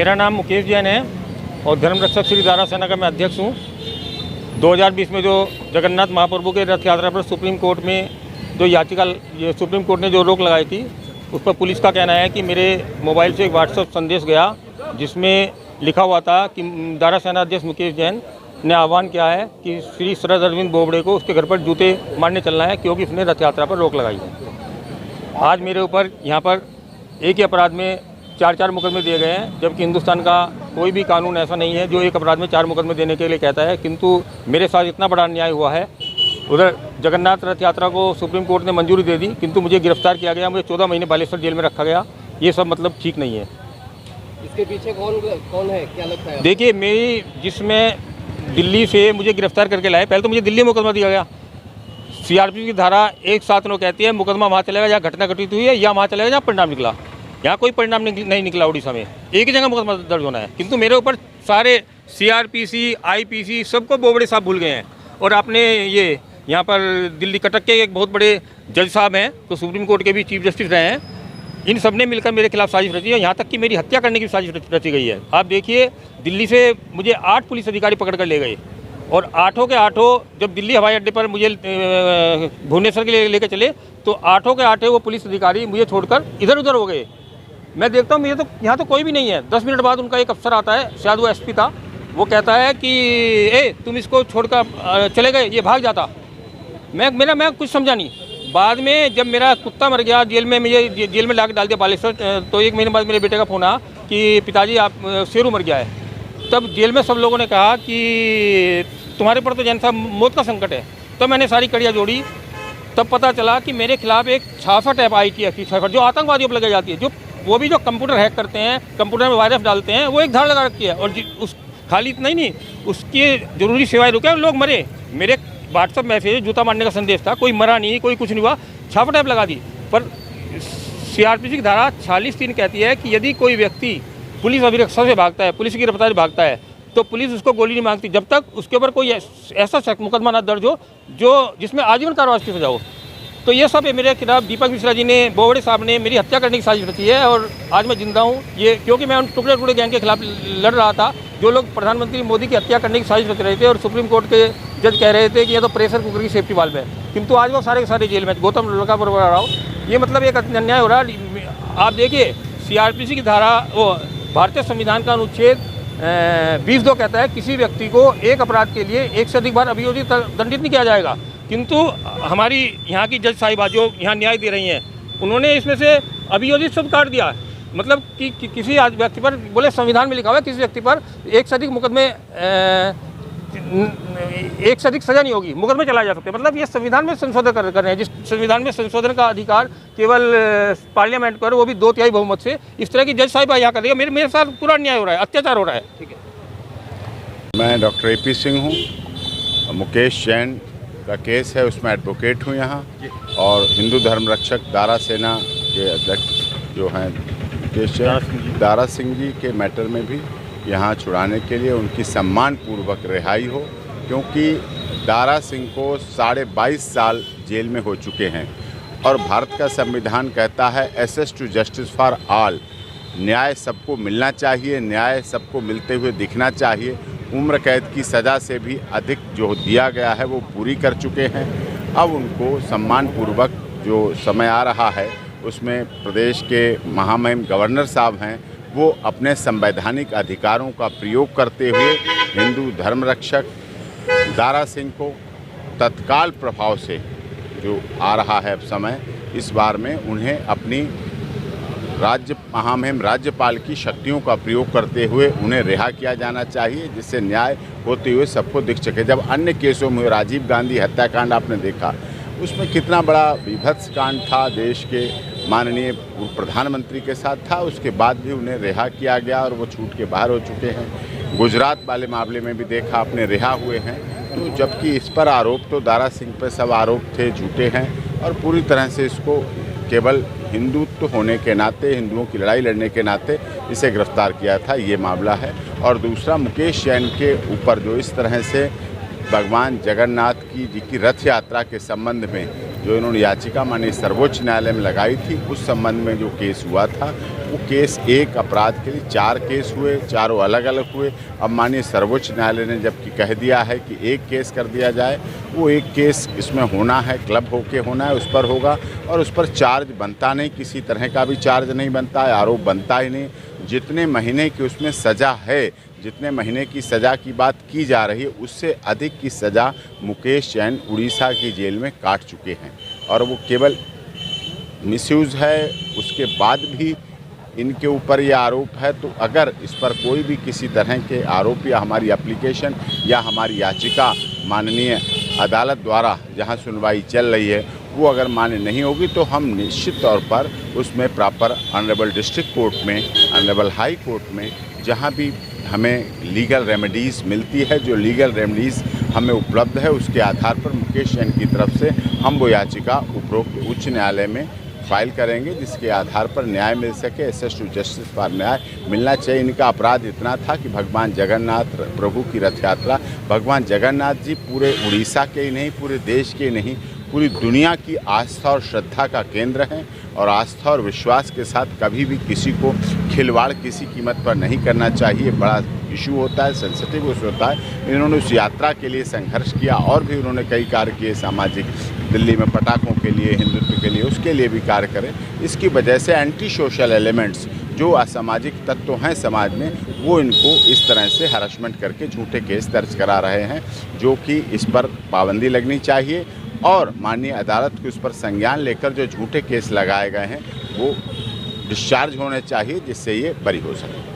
मेरा नाम मुकेश जैन है और धर्म रक्षक श्री दारा सेना का मैं अध्यक्ष हूँ। 2020 में जो जगन्नाथ महाप्रभु के रथ यात्रा पर सुप्रीम कोर्ट में जो याचिका सुप्रीम कोर्ट ने जो रोक लगाई थी, उस पर पुलिस का कहना है कि मेरे मोबाइल से एक व्हाट्सएप संदेश गया जिसमें लिखा हुआ था कि दारा सेना अध्यक्ष मुकेश जैन ने आह्वान किया है कि श्री शरद अरविंद बोबड़े को उसके घर पर जूते मारने चलना है क्योंकि उसने रथ यात्रा पर रोक लगाई है। आज मेरे ऊपर यहाँ पर एक ही अपराध में 4 मुकदमे दिए गए हैं, जबकि हिंदुस्तान का कोई भी कानून ऐसा नहीं है जो एक अपराध में 4 मुकदमे देने के लिए कहता है। किंतु मेरे साथ इतना बड़ा अन्याय हुआ है। उधर जगन्नाथ रथ यात्रा को सुप्रीम कोर्ट ने मंजूरी दे दी, किंतु मुझे गिरफ्तार किया गया, मुझे 14 महीने बालेश्वर जेल में रखा गया। ये सब मतलब ठीक नहीं है। इसके पीछे कौन है, क्या लगता है? देखिए, मेरी जिसमें दिल्ली से मुझे गिरफ्तार करके लाए, पहले तो मुझे दिल्ली में मुकदमा दिया गया। सीआरपीसी की धारा 179 कहती है मुकदमा वहाँ चलेगा जहाँ घटना घटित हुई है या वहाँ चलेगा जहाँ परिणाम निकला। यहाँ कोई परिणाम नहीं निकला उड़ीसा में, एक ही जगह मुकदमा दर्ज होना है। किंतु मेरे ऊपर सारे सीआरपीसी, आईपीसी सबको बोबड़े साहब भूल गए हैं। और आपने ये यहाँ पर दिल्ली कटक के एक बहुत बड़े जज साहब हैं, तो सुप्रीम कोर्ट के भी चीफ जस्टिस रहे हैं, इन सब ने मिलकर मेरे खिलाफ साजिश रची है। यहाँ तक कि मेरी हत्या करने की साजिश रची गई है। आप देखिए, दिल्ली से मुझे 8 पुलिस अधिकारी पकड़ कर ले गए और 8 के 8 जब दिल्ली हवाई अड्डे पर मुझे भुवनेश्वर के लिए लेकर चले तो 8 के 8 वो पुलिस अधिकारी मुझे छोड़कर इधर उधर हो गए। मैं देखता हूँ मुझे तो यहाँ तो कोई भी नहीं है। 10 मिनट बाद उनका एक अफसर आता है, शायद वो एसपी था, वो कहता है कि तुम इसको छोड़कर चले गए, ये भाग जाता। मैं कुछ समझा नहीं। बाद में जब मेरा कुत्ता मर गया, मुझे जेल में ला के डाल दिया बालेश्वर, तो 1 महीने बाद मेरे बेटे का फ़ोन आया कि पिताजी आप शेरू मर गया है। तब जेल में सब लोगों ने कहा कि तुम्हारे पर तो जैन साहब मौत का संकट है। तब मैंने सारी कड़ियाँ जोड़ी, तब पता चला कि मेरे खिलाफ एक 66 है ITF की 66 जो आतंकवादियों पर लगाई जाती है, जो वो भी जो कंप्यूटर हैक करते हैं, कंप्यूटर में वायरस डालते हैं, वो एक धार लगा रखी है। और उस खाली इतना ही नहीं, उसकी जरूरी सेवाएँ रुके, लोग मरे। मेरे व्हाट्सएप मैसेज जूता मारने का संदेश था, कोई मरा नहीं, कोई कुछ नहीं हुआ, 66 टैप लगा दी। पर सीआरपीसी की धारा 46(3) कहती है कि यदि कोई व्यक्ति पुलिस अभिरक्षा से भागता है, पुलिस की गिरफ्तारी भागता है, तो पुलिस उसको गोली नहीं मांगती जब तक उसके ऊपर कोई ऐसा मुकदमा ना दर्ज हो जिसमें आजीवन कारावास की सजा हो। तो ये सब मेरे खिलाफ दीपक मिश्रा जी ने, बोबड़े साहब ने मेरी हत्या करने की साजिश रची है। और आज मैं जिंदा हूँ ये क्योंकि मैं उन टुकड़े गैंग के खिलाफ लड़ रहा था, जो लोग प्रधानमंत्री मोदी की हत्या करने की साजिश रच रहे थे। और सुप्रीम कोर्ट के जज कह रहे थे कि ये तो प्रेशर कुकर की सेफ्टी वाल्व है, किंतु आज वो सारे के सारे जेल में। गौतम लड़का राव, ये मतलब एक अन्याय हो रहा है। आप देखिए, सीआरपीसी की धारा, वो भारतीय संविधान का अनुच्छेद 20(2) कहता है किसी व्यक्ति को एक अपराध के लिए एक से अधिक बार अभियोजित दंडित नहीं किया जाएगा। किंतु हमारी यहाँ की जज साहिबा जो यहाँ न्याय दे रही हैं, उन्होंने इसमें से अभियोजित शब्द काट दिया। मतलब कि किसी व्यक्ति पर, बोले संविधान में लिखा हुआ है किसी व्यक्ति पर एक से अधिक मुकदमे, एक से अधिक सजा नहीं होगी, मुकदमे चलाए जा सकते। मतलब ये संविधान में संशोधन कर रहे हैं, जिस संविधान में संशोधन का अधिकार केवल पार्लियामेंट पर, वो भी 2/3 बहुमत से। इस तरह की जज साहिबा यहाँ कर रही है। मेरे साथ पूरा अन्याय हो रहा है, अत्याचार हो रहा है। ठीक है, मैं डॉक्टर AP सिंह हूँ। मुकेश जैन का केस है, उसमें एडवोकेट हूँ यहाँ। और हिंदू धर्म रक्षक दारा सेना के अध्यक्ष जो हैं मुकेश जैन, दारा सिंह जी के मैटर में भी यहाँ छुड़ाने के लिए उनकी सम्मानपूर्वक रिहाई हो, क्योंकि दारा सिंह को 22.5 साल जेल में हो चुके हैं। और भारत का संविधान कहता है access to justice for all, न्याय सबको मिलना चाहिए, न्याय सबको मिलते हुए दिखना चाहिए। उम्र कैद की सज़ा से भी अधिक जो दिया गया है वो पूरी कर चुके हैं। अब उनको सम्मानपूर्वक जो समय आ रहा है, उसमें प्रदेश के महामहिम गवर्नर साहब हैं, वो अपने संवैधानिक अधिकारों का प्रयोग करते हुए हिंदू धर्म रक्षक दारा सिंह को तत्काल प्रभाव से जो आ रहा है अब समय, इस बार में उन्हें अपनी महामहिम राज्यपाल की शक्तियों का प्रयोग करते हुए उन्हें रिहा किया जाना चाहिए, जिससे न्याय होते हुए सबको दिख सके। जब अन्य केसों में राजीव गांधी हत्याकांड आपने देखा, उसमें कितना बड़ा विभत्स कांड था, देश के माननीय प्रधानमंत्री के साथ था, उसके बाद भी उन्हें रिहा किया गया और वो छूट के बाहर हो चुके हैं। गुजरात वाले मामले में भी देखा आपने, रिहा हुए हैं। तो जबकि इस पर आरोप तो दारा सिंह पर सब आरोप थे, झूठे हैं। और पूरी तरह से इसको केवल हिंदुत्व होने के नाते, हिंदुओं की लड़ाई लड़ने के नाते इसे गिरफ्तार किया था, ये मामला है। और दूसरा, मुकेश जैन के ऊपर जो इस तरह से भगवान जगन्नाथ जी की रथ यात्रा के संबंध में जो इन्होंने याचिका माननीय सर्वोच्च न्यायालय में लगाई थी, उस संबंध में जो केस हुआ था, वो केस एक अपराध के लिए 4 केस हुए, चारों अलग अलग हुए। अब माननीय सर्वोच्च न्यायालय ने जबकि कह दिया है कि एक केस कर दिया जाए, वो एक केस इसमें होना है, क्लब होके होना है, उस पर होगा और उस पर चार्ज बनता नहीं, किसी तरह का भी चार्ज नहीं बनता है, आरोप बनता ही नहीं। जितने महीने की उसमें सज़ा है, जितने महीने की सज़ा की बात की जा रही है, उससे अधिक की सज़ा मुकेश जैन उड़ीसा की जेल में काट चुके हैं और वो केवल मिसयूज़ है। उसके बाद भी इनके ऊपर ये आरोप है, तो अगर इस पर कोई भी किसी तरह के आरोप या हमारी एप्लीकेशन या हमारी याचिका माननीय अदालत द्वारा जहां सुनवाई चल रही है वो अगर मान्य नहीं होगी, तो हम निश्चित तौर पर उसमें प्रॉपर ऑनरेबल डिस्ट्रिक्ट कोर्ट में, ऑनरेबल हाई कोर्ट में, जहां भी हमें लीगल रेमेडीज़ मिलती है, जो लीगल रेमेडीज़ हमें उपलब्ध है, उसके आधार पर मुकेश जैन की तरफ से हम वो याचिका उपरोक्त उच्च न्यायालय में फाइल करेंगे, जिसके आधार पर न्याय मिल सके। एसेस टू जस्टिस फॉर न्याय मिलना चाहिए। इनका अपराध इतना था कि भगवान जगन्नाथ प्रभु की रथ यात्रा, भगवान जगन्नाथ जी पूरे उड़ीसा के ही नहीं, पूरे देश के नहीं, पूरी दुनिया की आस्था और श्रद्धा का केंद्र हैं और आस्था और विश्वास के साथ कभी भी किसी को खिलवाड़ किसी कीमत पर नहीं करना चाहिए। बड़ा इशू होता है, सेंसिटिव इशू होता है। इन्होंने उस यात्रा के लिए संघर्ष किया और भी उन्होंने कई कार्य किए सामाजिक, दिल्ली में पटाखों के लिए, हिंदुत्व के लिए, उसके लिए भी कार्य करें। इसकी वजह से एंटी सोशल एलिमेंट्स जो असामाजिक तत्व हैं समाज में, वो इनको इस तरह से हरासमेंट करके झूठे केस दर्ज करा रहे हैं, जो कि इस पर पाबंदी लगनी चाहिए और माननीय अदालत को इस पर संज्ञान लेकर जो झूठे केस लगाए गए हैं वो डिस्चार्ज होने चाहिए, जिससे ये बरी हो सके।